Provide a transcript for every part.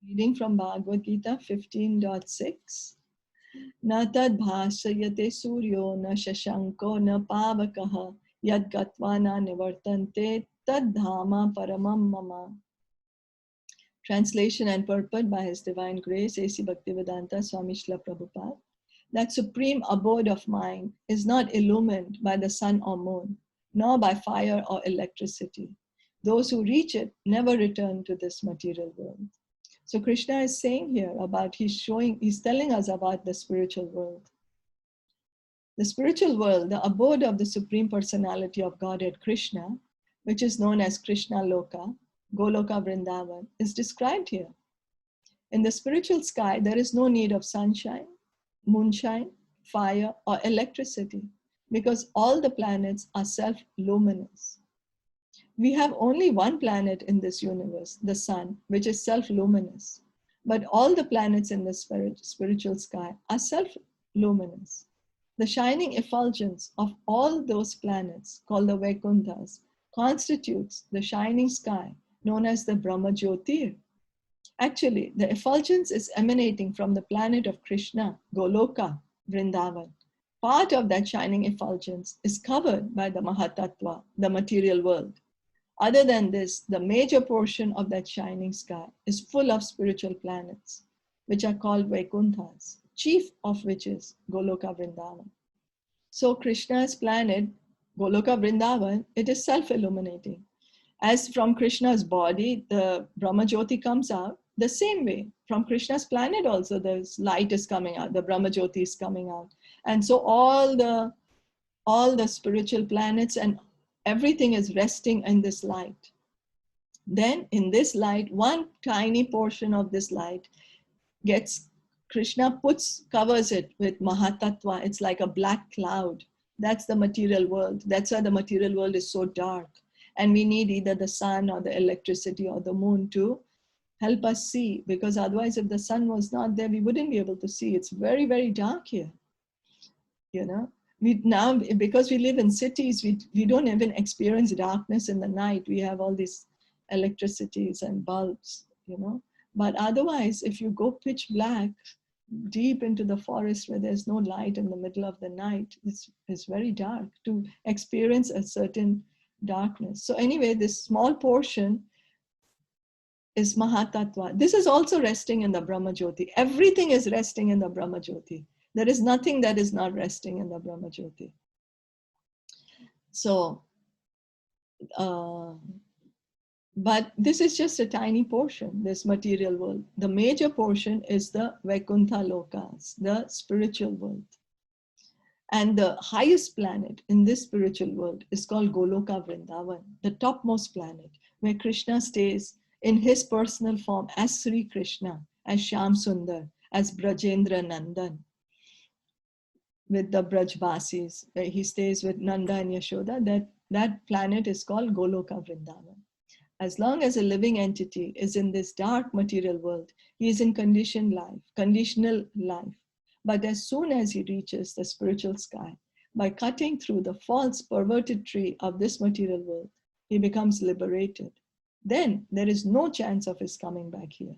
Reading from Bhagavad Gita 15.6. Na tad bhasayate suryo na shashanko na pavakaha yad gatva na nivartante tad dhama paramam mama. Translation and purport by His Divine Grace A.C. Bhaktivedanta Swami Srila Prabhupada. That supreme abode of mind is not illumined by the sun or moon, nor by fire or electricity. Those who reach it never return to this material world. So Krishna is saying here about, he's telling us about the spiritual world. The spiritual world, the abode of the Supreme Personality of Godhead Krishna, which is known as Krishna Loka, Goloka Vrindavan, is described here. In the spiritual sky, there is no need of sunshine, moonshine, fire, or electricity, because all the planets are self-luminous. We have only one planet in this universe, the sun, which is self-luminous. But all the planets in the spiritual sky are self-luminous. The shining effulgence of all those planets, called the Vaikunthas, constitutes the shining sky known as the Brahma Jyotir. Actually, the effulgence is emanating from the planet of Krishna, Goloka, Vrindavan. Part of that shining effulgence is covered by the Mahatattva, the material world. Other than this, the major portion of that shining sky is full of spiritual planets, which are called Vaikunthas, chief of which is Goloka Vrindavan. So Krishna's planet, Goloka Vrindavan, it is self-illuminating. As from Krishna's body, the Brahma Jyoti comes out, the same way, from Krishna's planet also, there's light is coming out, the Brahma Jyoti is coming out. And so all the spiritual planets and everything is resting in this light. Then in this light, one tiny portion of this light Krishna covers it with Mahatattva. It's like a black cloud. That's the material world. That's why the material world is so dark. And we need either the sun or the electricity or the moon to help us see, because otherwise if the sun was not there, we wouldn't be able to see. It's very, very dark here. You know, now, because we live in cities, we don't even experience darkness in the night. We have all these electricities and bulbs, you know. But otherwise, if you go pitch black, deep into the forest where there's no light in the middle of the night, it's very dark to experience a certain darkness. So anyway, this small portion is Mahatattva. This is also resting in the Brahma Jyoti. Everything is resting in the Brahma Jyoti. There is nothing that is not resting in the Brahma Jyoti. So, but this is just a tiny portion, this material world. The major portion is the Vaikuntha Lokas, the spiritual world. And the highest planet in this spiritual world is called Goloka Vrindavan, the topmost planet, where Krishna stays in his personal form as Sri Krishna, as Shyam Sundar, as Brajendra Nandan, with the Brajvasis, where he stays with Nanda and Yashoda. That planet is called Goloka Vrindavan. As long as a living entity is in this dark material world, he is in conditional life. But as soon as he reaches the spiritual sky, by cutting through the false perverted tree of this material world, he becomes liberated. Then there is no chance of his coming back here.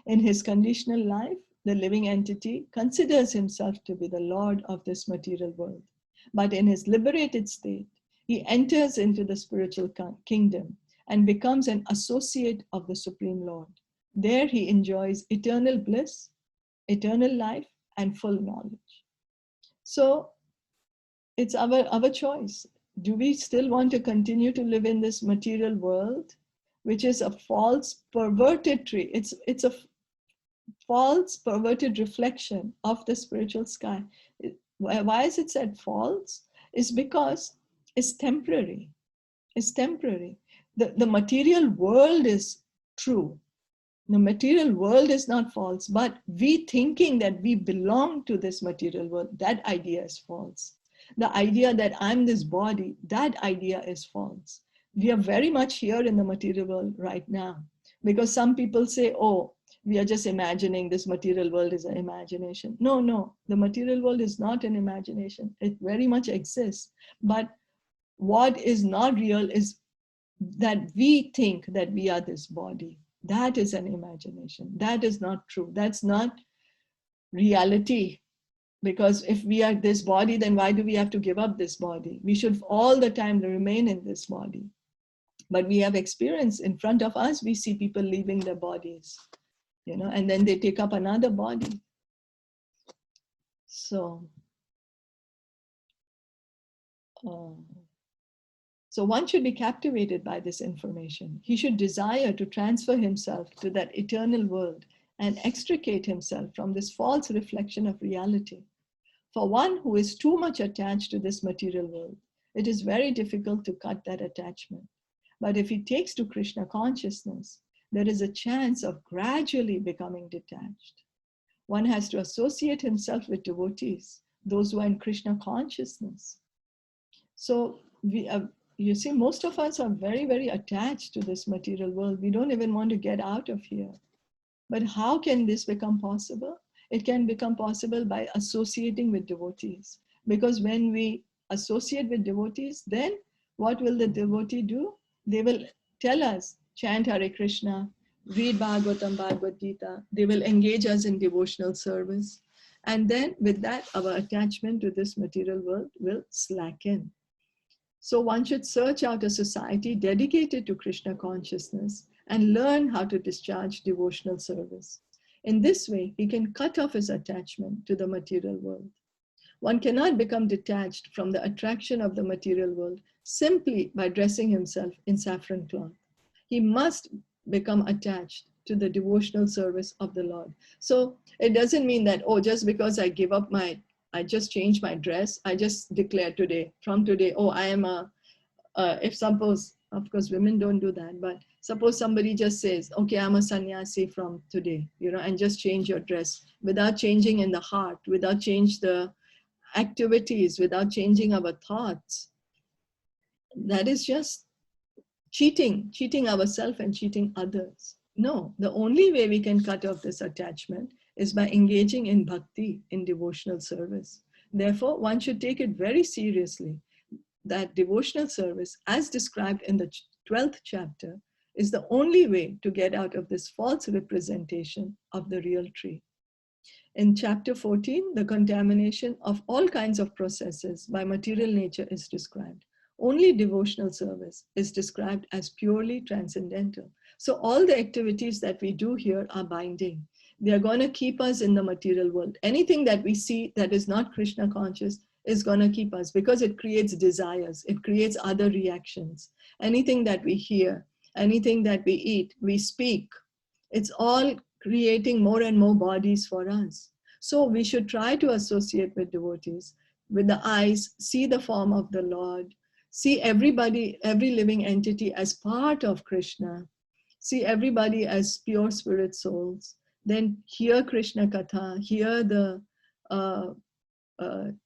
In his conditional life, the living entity considers himself to be the Lord of this material world. But in his liberated state, he enters into the spiritual kingdom and becomes an associate of the Supreme Lord. There he enjoys eternal bliss, eternal life, and full knowledge. So it's our choice. Do we still want to continue to live in this material world, which is a false, perverted tree? It's a false, perverted reflection of the spiritual sky. Why is it said false? It's because it's temporary. It's temporary. The material world is true. The material world is not false, but we thinking that we belong to this material world, that idea is false. The idea that I'm this body, that idea is false. We are very much here in the material world right now, because some people say, oh, we are just imagining this material world is an imagination. No, the material world is not an imagination. It very much exists. But what is not real is that we think that we are this body. That is an imagination. That is not true. That's not reality. Because if we are this body, then why do we have to give up this body? We should all the time remain in this body. But we have experience in front of us. We see people leaving their bodies, and then they take up another body. So, so one should be captivated by this information. He should desire to transfer himself to that eternal world and extricate himself from this false reflection of reality. For one who is too much attached to this material world, it is very difficult to cut that attachment. But if he takes to Krishna consciousness, there is a chance of gradually becoming detached. One has to associate himself with devotees, those who are in Krishna consciousness. So you see, most of us are very, very attached to this material world. We don't even want to get out of here. But how can this become possible? It can become possible by associating with devotees. Because when we associate with devotees, then what will the devotee do? They will tell us, chant Hare Krishna, read Bhagavatam, Bhagavad Gita. They will engage us in devotional service. And then with that, our attachment to this material world will slacken. So one should search out a society dedicated to Krishna consciousness and learn how to discharge devotional service. In this way, he can cut off his attachment to the material world. One cannot become detached from the attraction of the material world simply by dressing himself in saffron cloth. He must become attached to the devotional service of the Lord. So it doesn't mean that, oh, just because I just changed my dress, I just declare from today, oh, I am if suppose, of course, women don't do that, but suppose somebody just says, okay, I'm a sannyasi from today, and just change your dress without changing in the heart, without change the activities, without changing our thoughts. That is just cheating ourselves and cheating others. No, the only way we can cut off this attachment is by engaging in bhakti, in devotional service. Therefore, one should take it very seriously that devotional service, as described in the 12th chapter, is the only way to get out of this false representation of the real tree. In chapter 14, the contamination of all kinds of processes by material nature is described. Only devotional service is described as purely transcendental. So all the activities that we do here are binding. They are going to keep us in the material world. Anything that we see that is not Krishna conscious is going to keep us, because it creates desires, it creates other reactions. Anything that we hear, anything that we eat, we speak, it's all creating more and more bodies for us. So we should try to associate with devotees. With the eyes, see the form of the Lord, see everybody, every living entity as part of Krishna, see everybody as pure spirit souls. Then hear Krishna Katha, hear the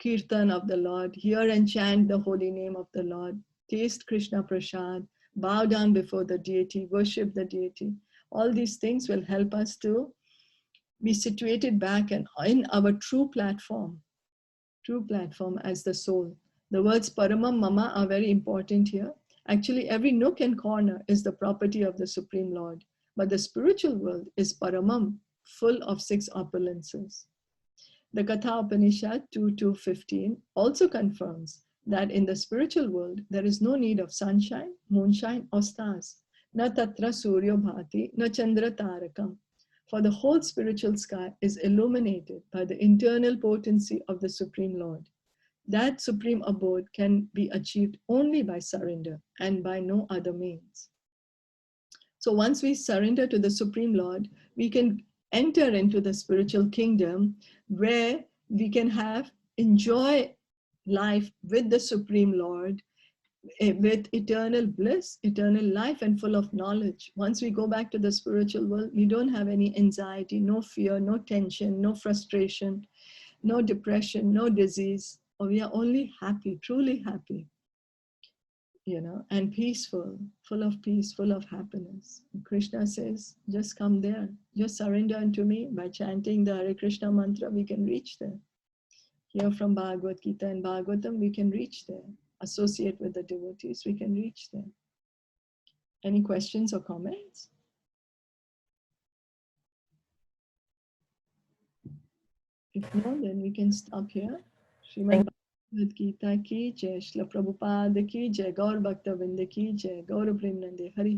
kirtan of the Lord, hear and chant the holy name of the Lord, taste Krishna Prasad, bow down before the deity, worship the deity. All these things will help us to be situated back and in our true platform as the soul. The words Paramam Mama are very important here. Actually, every nook and corner is the property of the Supreme Lord, but the spiritual world is Paramam, full of 6 opulences. The Katha Upanishad 2.2.15 also confirms that in the spiritual world, there is no need of sunshine, moonshine, or stars. Na tatra suryo bhati, na chandra tarakam. For the whole spiritual sky is illuminated by the internal potency of the Supreme Lord. That supreme abode can be achieved only by surrender and by no other means. So once we surrender to the Supreme Lord, we can enter into the spiritual kingdom where we can enjoy life with the Supreme Lord, with eternal bliss, eternal life, and full of knowledge. Once we go back to the spiritual world, we don't have any anxiety, no fear, no tension, no frustration, no depression, no disease. We are only happy, truly happy, and peaceful, full of peace, full of happiness. And Krishna says, just come there, just surrender unto me. By chanting the Hare Krishna mantra, we can reach there. Hear from Bhagavad Gita and Bhagavatam, we can reach there. Associate with the devotees, we can reach there. Any questions or comments? If no, then we can stop here. Srimad Bhagavad Gita ki jai, Srila Prabhupada ki jai, Gaur Bhakta Vrinda ki jai, Gaur Premanande Hari.